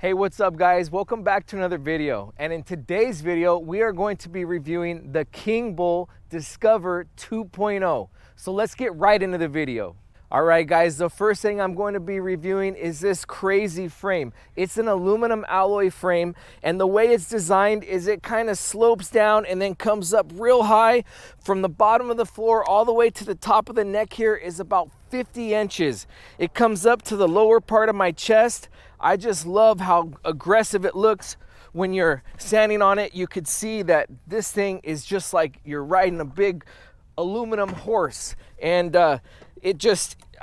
Hey, what's up guys? Welcome back to another video. And in today's video, we are going to be reviewing the Kingbull Discover 2.0. So let's get right into the video. All right guys, the first thing I'm going to be reviewing is this crazy frame. It's an aluminum alloy frame, and the way it's designed is it kind of slopes down and then comes up real high. From the bottom of the floor all the way to the top of the neck here is about 50 inches. It comes up to the lower part of my chest. I just love how aggressive it looks. When you're standing on it, you could see that this thing is just like you're riding a big aluminum horse. And I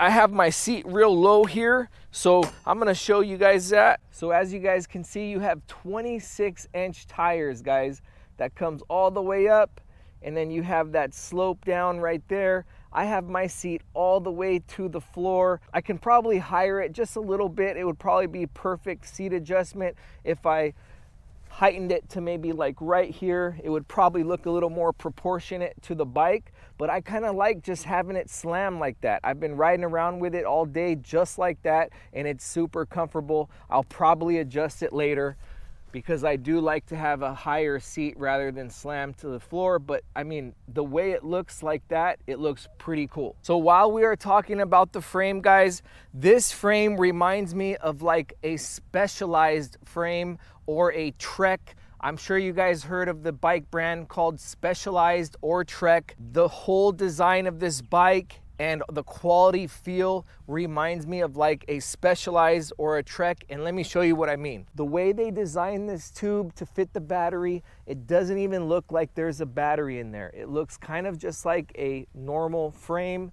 have my seat real low here, so I'm gonna show you guys that. So as you guys can see, you have 26-inch tires, guys, that comes all the way up, and then you have that slope down right there. I have my seat all the way to the floor. I can probably higher it just a little bit. It would probably be perfect seat adjustment if I heightened it to maybe like right here. It would probably look a little more proportionate to the bike, but I kind of like just having it slam like that. I've been riding around with it all day just like that, and it's super comfortable. I'll probably adjust it later because I do like to have a higher seat rather than slam to the floor. But I mean, the way it looks like that, it looks pretty cool. So while we are talking about the frame, guys, this frame reminds me of like a Specialized frame or a Trek. I'm sure you guys heard of the bike brand called Specialized or Trek. The whole design of this bike and the quality feel reminds me of like a Specialized or a Trek, and let me show you what I mean. The way they designed this tube to fit the battery, it doesn't even look like there's a battery in there. It looks kind of just like a normal frame.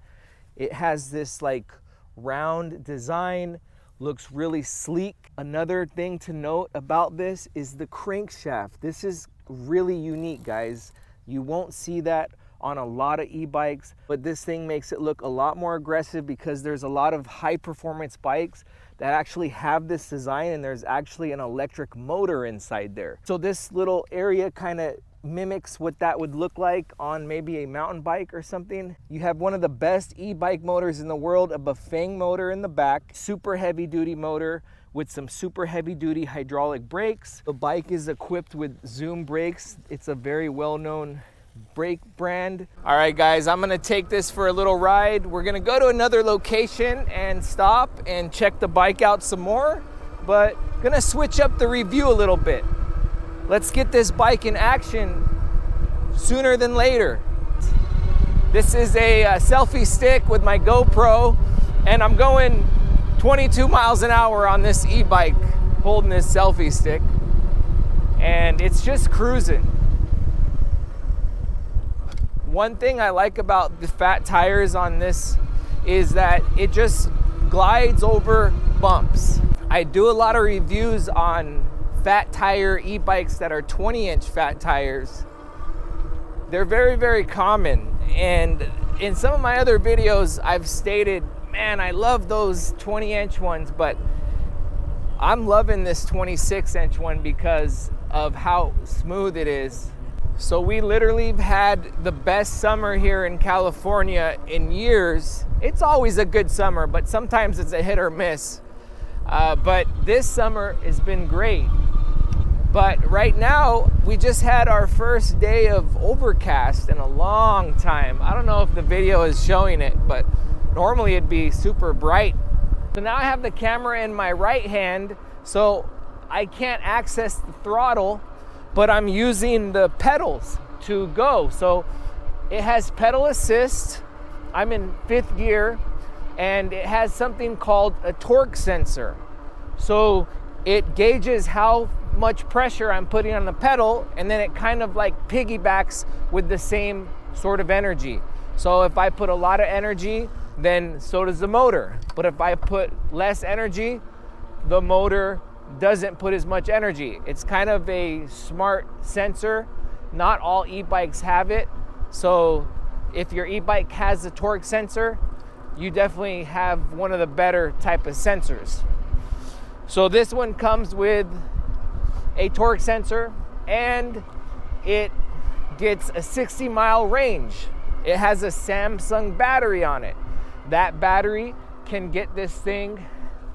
It has this like round design, looks really sleek. Another thing to note about this is the crankshaft. This is really unique, guys. You won't see that on a lot of e-bikes, but this thing makes it look a lot more aggressive because there's a lot of high performance bikes that actually have this design, and there's actually an electric motor inside there. So this little area kind of mimics what that would look like on maybe a mountain bike or something. You have one of the best e-bike motors in the world, a Bafang motor in the back, super heavy duty motor with some super heavy duty hydraulic brakes. The bike is equipped with Zoom brakes. It's a very well-known brake brand. All right guys, I'm gonna take this for a little ride. We're gonna go to another location and stop and check the bike out some more, but gonna switch up the review a little bit. Let's get this bike in action sooner than later. This is a selfie stick with my GoPro, and I'm going 22 miles an hour on this e-bike holding this selfie stick, and it's just cruising. One thing I like about the fat tires on this is that it just glides over bumps. I do a lot of reviews on fat tire e-bikes that are 20-inch fat tires. They're very, very common. And in some of my other videos, I've stated, man, I love those 20-inch ones, but I'm loving this 26-inch one because of how smooth it is. So we literally have had the best summer here in California in years. It's always a good summer, but sometimes it's a hit or miss. But this summer has been great. But right now, we just had our first day of overcast in a long time. I don't know if the video is showing it, but normally it'd be super bright. So now I have the camera in my right hand, so I can't access the throttle, but I'm using the pedals to go. So it has pedal assist. I'm in 5th gear, and it has something called a torque sensor. So it gauges how much pressure I'm putting on the pedal, and then it kind of like piggybacks with the same sort of energy. So if I put a lot of energy, then so does the motor. But if I put less energy, the motor doesn't put as much energy. It's kind of a smart sensor. Not all e-bikes have it. So if your e-bike has a torque sensor, you definitely have one of the better type of sensors. So this one comes with a torque sensor, and it gets a 60-mile range. It has a Samsung battery on it. That battery can get this thing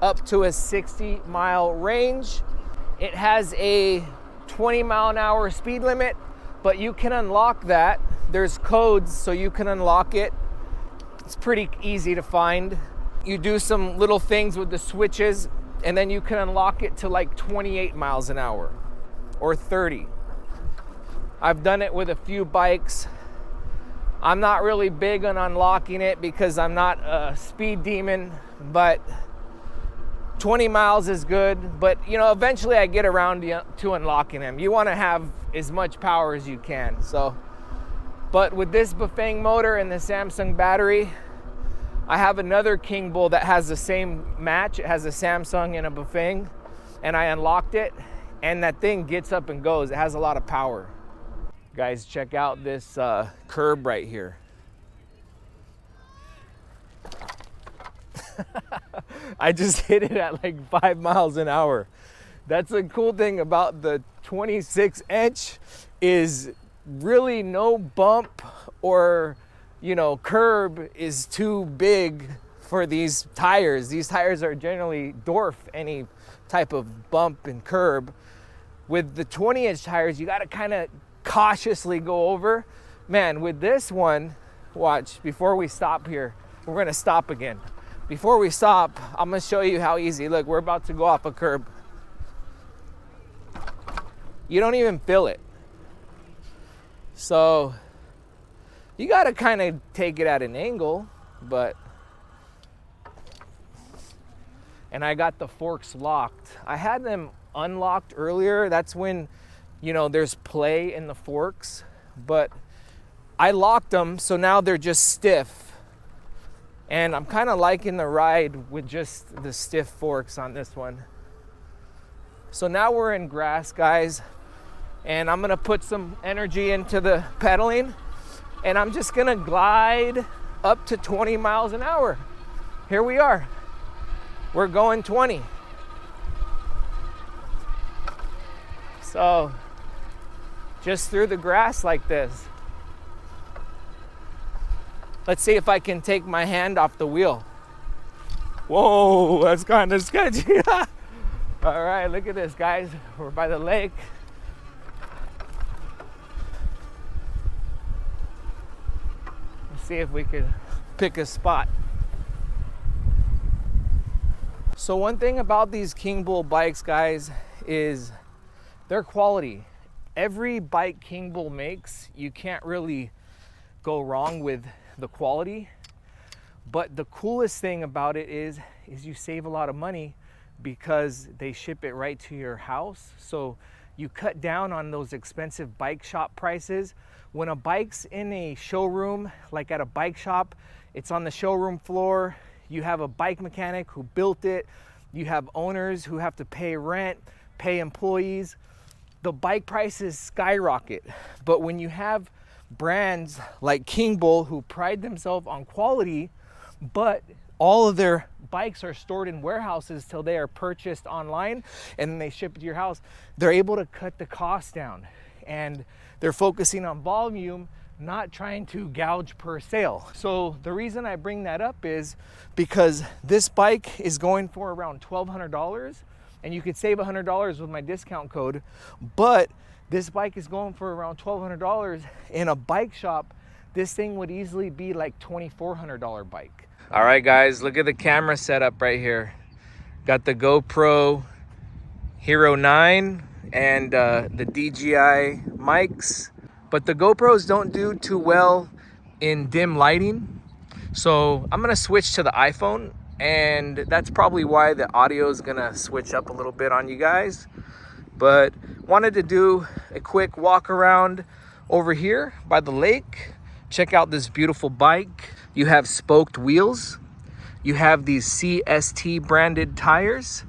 up to a 60-mile range. It has a 20-mile-an-hour speed limit, but you can unlock that. There's codes so you can unlock it. It's pretty easy to find. You do some little things with the switches, and then you can unlock it to like 28 miles an hour or 30. I've done it with a few bikes. I'm not really big on unlocking it because I'm not a speed demon, but 20 miles is good. But you know, eventually I get around to unlocking them. You want to have as much power as you can. So, but with this Bafang motor and the Samsung battery, I have another Kingbull that has the same match. It has a Samsung and a Bafang, and I unlocked it, and that thing gets up and goes. It has a lot of power. Guys, check out this curb right here. I just hit it at like 5 miles an hour. That's the cool thing about the 26-inch is really no bump or, you know, curb is too big for these tires. These tires are generally dwarf any type of bump and curb. With the 20-inch tires, you got to kind of cautiously go over. Man, with this one, watch, before we stop here, we're going to stop again. Before we stop, I'm going to show you how easy. Look, we're about to go off a curb. You don't even feel it. So you got to kind of take it at an angle, but, and I got the forks locked. I had them unlocked earlier. That's when, you know, there's play in the forks, but I locked them, so now they're just stiff. And I'm kind of liking the ride with just the stiff forks on this one. So now we're in grass, guys, and I'm gonna put some energy into the pedaling, and I'm just gonna glide up to 20 miles an hour. Here we are. We're going 20. So, just through the grass like this. Let's see if I can take my hand off the wheel. Whoa, that's kind of sketchy. All right, look at this, guys. We're by the lake. Let's see if we could pick a spot. So one thing about these Kingbull bikes, guys, is their quality. Every bike Kingbull makes, you can't really go wrong with the quality. But the coolest thing about it is you save a lot of money because they ship it right to your house. So you cut down on those expensive bike shop prices. When a bike's in a showroom, like at a bike shop, it's on the showroom floor. You have a bike mechanic who built it. You have owners who have to pay rent, pay employees. The bike prices skyrocket. But when you have brands like Kingbull who pride themselves on quality, but all of their bikes are stored in warehouses till they are purchased online and then they ship it to your house, they're able to cut the cost down, and they're focusing on volume, not trying to gouge per sale. So the reason I bring that up is because this bike is going for around $1,200, and you could save $100 with my discount code, but this bike is going for around $1,200. In a bike shop, this thing would easily be like $2,400 bike. All right, guys, look at the camera setup right here. Got the GoPro Hero 9 and the DJI mics, but the GoPros don't do too well in dim lighting. So I'm gonna switch to the iPhone, and that's probably why the audio is gonna switch up a little bit on you guys. But wanted to do a quick walk around over here by the lake. Check out this beautiful bike. You have spoked wheels. You have these CST branded tires.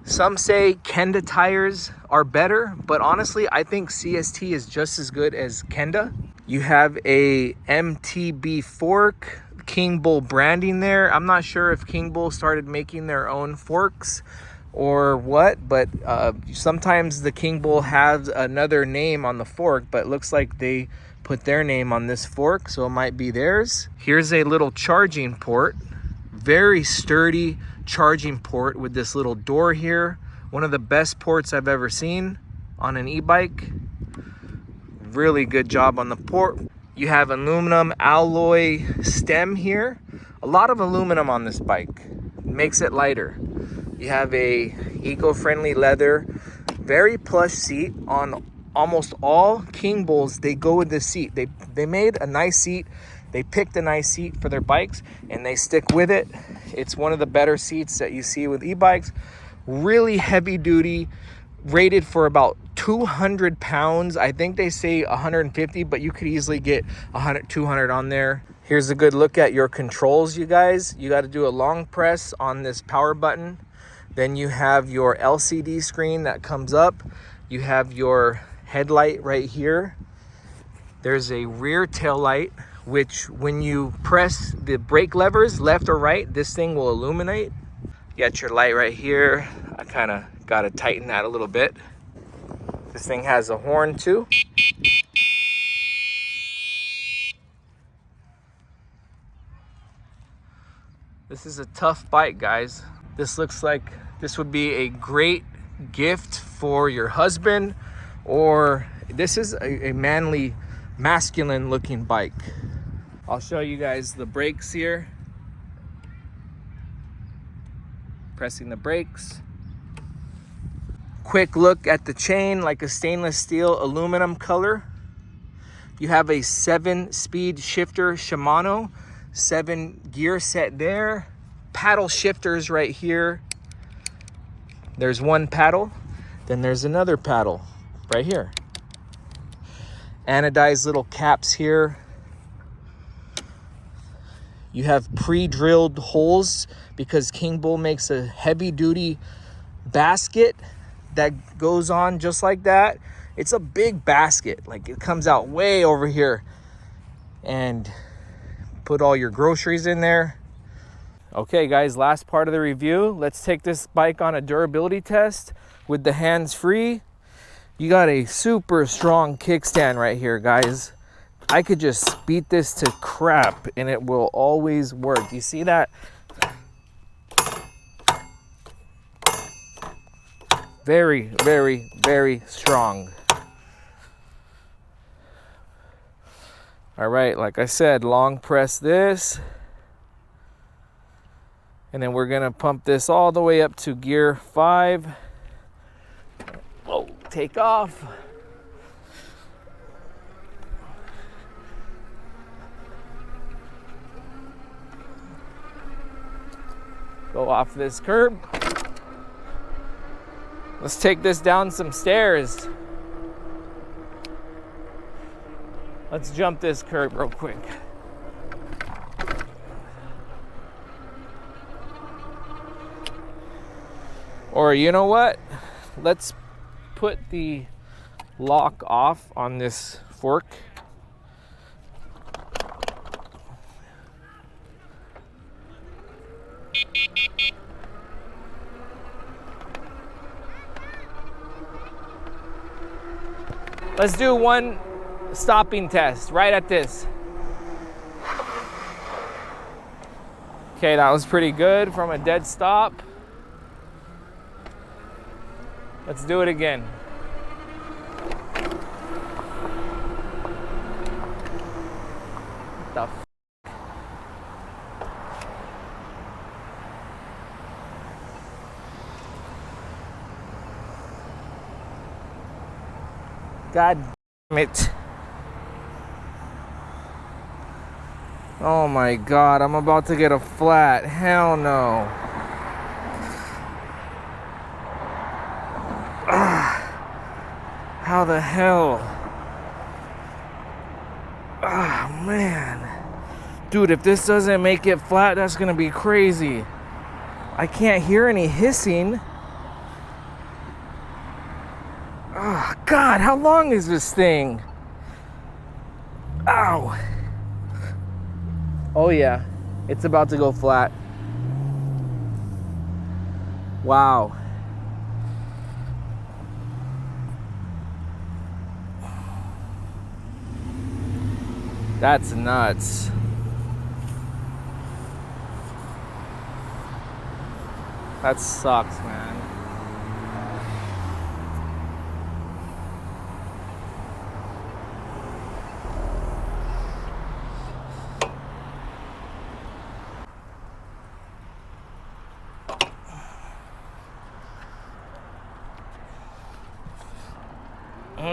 Some say Kenda tires are better, but honestly, I think CST is just as good as Kenda. You have a MTB fork, Kingbull branding there. I'm not sure if Kingbull started making their own forks or what, but sometimes the Kingbull has another name on the fork, but it looks like they put their name on this fork, so it might be theirs. Here's a little charging port, very sturdy charging port with this little door here One of the best ports I've ever seen on an e-bike. Really good job on the port. You have aluminum alloy stem here. A lot of aluminum on this bike. Makes it lighter. You have a eco-friendly leather, very plush seat. On almost all Kingbulls, they go with this seat. They made a nice seat. They picked a nice seat for their bikes and they stick with it. It's one of the better seats that you see with e-bikes. Really heavy duty, rated for about 200 pounds. I think they say 150, but you could easily get 100, 200 on there. Here's a good look at your controls, you guys. You got to do a long press on this power button. Then you have your LCD screen that comes up. You have your headlight right here. There's a rear tail light, which when you press the brake levers left or right, this thing will illuminate. You got your light right here. I kind of got to tighten that a little bit. This thing has a horn too. This is a tough bike, guys. This looks like this would be a great gift for your husband, or this is a manly, masculine looking bike. I'll show you guys the brakes here. Pressing the brakes. Quick look at the chain, like a stainless steel aluminum color. You have a 7-speed shifter Shimano, 7 gear set there. Paddle shifters right here. There's one paddle, then there's another paddle right here. Anodized little caps here. You have pre-drilled holes because Kingbull makes a heavy-duty basket that goes on just like that. It's a big basket, like it comes out way over here, and put all your groceries in there. Okay guys, last part of the review. Let's take this bike on a durability test with the hands free. You got a super strong kickstand right here, guys. I could just beat this to crap and it will always work. You see that? Very, very, very strong. All right, like I said, long press this. And then we're gonna pump this all the way up to gear 5. Oh, take off. Go off this curb. Let's take this down some stairs. Let's jump this curb real quick. Or you know what? Let's put the lock off on this fork. Let's do one stopping test right at this. Okay, that was pretty good from a dead stop. Let's do it again. What the f? God damn it. Oh my God, I'm about to get a flat. Hell no. How the hell? Ah, man. Dude, if this doesn't make it flat, that's gonna be crazy. I can't hear any hissing. Oh, God, how long is this thing? Ow. Oh, yeah. It's about to go flat. Wow. That's nuts. That sucks, man.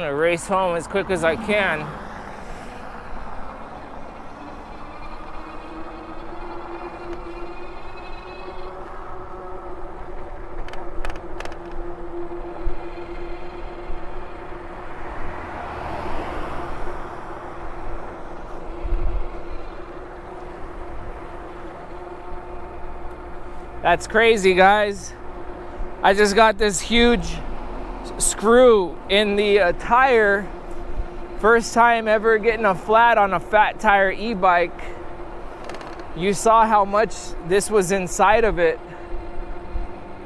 gonna race home as quick as I can. That's crazy, guys. I just got this huge screw in the tire. First time ever getting a flat on a fat tire e-bike. You saw how much this was inside of it.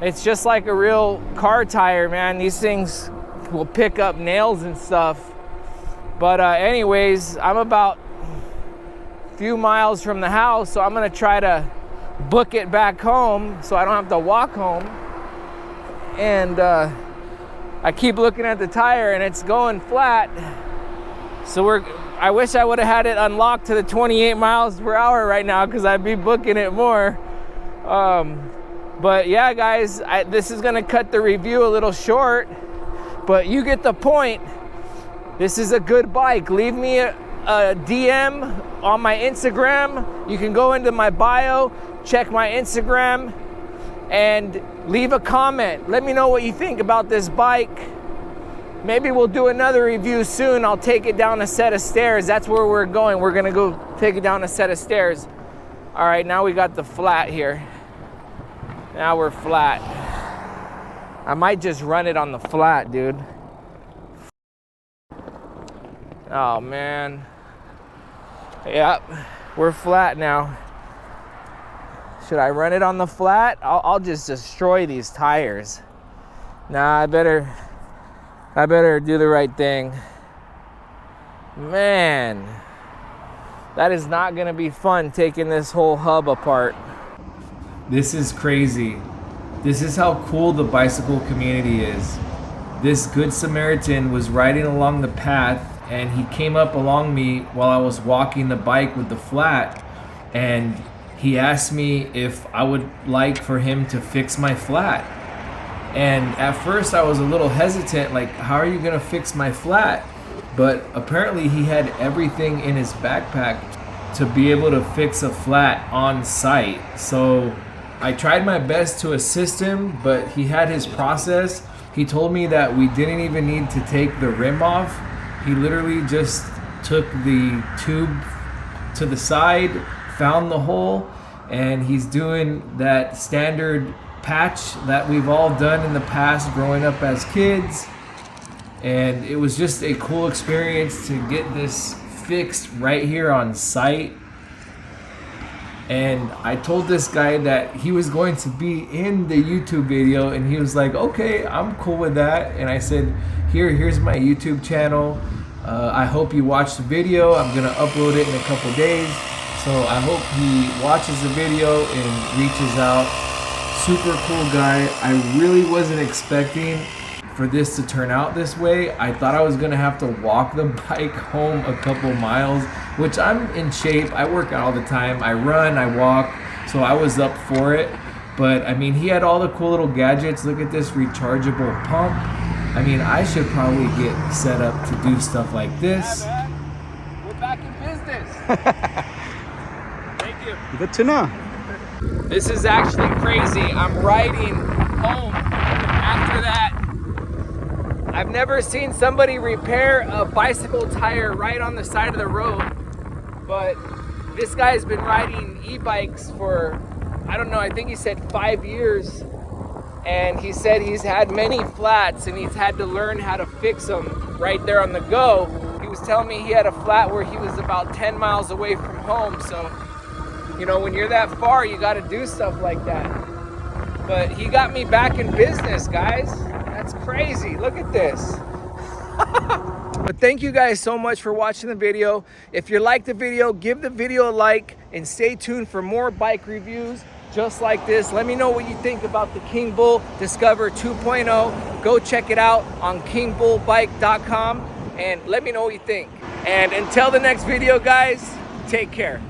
It's just like a real car tire, man. These things will pick up nails and stuff. But anyways, I'm about a few miles from the house, so I'm gonna try to book it back home so I don't have to walk home. And I keep looking at the tire and it's going flat. So I wish I would have had it unlocked to the 28 miles per hour right now, because I'd be booking it more. But yeah, guys, this is gonna cut the review a little short, but you get the point. This is a good bike. Leave me a DM on my Instagram. You can go into my bio, check my Instagram, and leave a comment. Let me know what you think about this bike. Maybe we'll do another review soon. I'll take it down a set of stairs. That's where we're going. We're gonna go take it down a set of stairs. All right, now we got the flat here. Now we're flat. I might just run it on the flat, dude. Oh man. Yep, we're flat now. Should I run it on the flat? I'll just destroy these tires. Nah, I better do the right thing. Man, that is not gonna be fun taking this whole hub apart. This is crazy. This is how cool the bicycle community is. This Good Samaritan was riding along the path and he came up along me while I was walking the bike with the flat, and he asked me if I would like for him to fix my flat. And at first I was a little hesitant, like, how are you gonna fix my flat? But apparently he had everything in his backpack to be able to fix a flat on site. So I tried my best to assist him, but he had his process. He told me that we didn't even need to take the rim off. He literally just took the tube to the side, found the hole, and he's doing that standard patch that we've all done in the past growing up as kids. And it was just a cool experience to get this fixed right here on site. And I told this guy that he was going to be in the YouTube video, and he was like, okay, I'm cool with that. And I said, here's my YouTube channel. I hope you watch the video. I'm gonna upload it in a couple days. So I hope he watches the video and reaches out. Super cool guy. I really wasn't expecting for this to turn out this way. I thought I was gonna have to walk the bike home a couple miles, which I'm in shape. I work out all the time. I run, I walk, so I was up for it. But I mean, he had all the cool little gadgets. Look at this rechargeable pump. I mean, I should probably get set up to do stuff like this. Yeah, man. We're back in business. Thank you. Good to know. This is actually crazy. I'm riding home after that. I've never seen somebody repair a bicycle tire right on the side of the road, but this guy's been riding e-bikes for, I don't know, I think he said 5 years. And he said he's had many flats and he's had to learn how to fix them right there on the go. He was telling me he had a flat where he was about 10 miles away from home. So, you know, when you're that far, you got to do stuff like that. But he got me back in business, guys. That's crazy. Look at this. But thank you guys so much for watching the video. If you liked the video, give the video a like and stay tuned for more bike reviews just like this. Let me know what you think about the Kingbull Discover 2.0. Go check it out on kingbullbike.com and let me know what you think. And until the next video, guys, take care.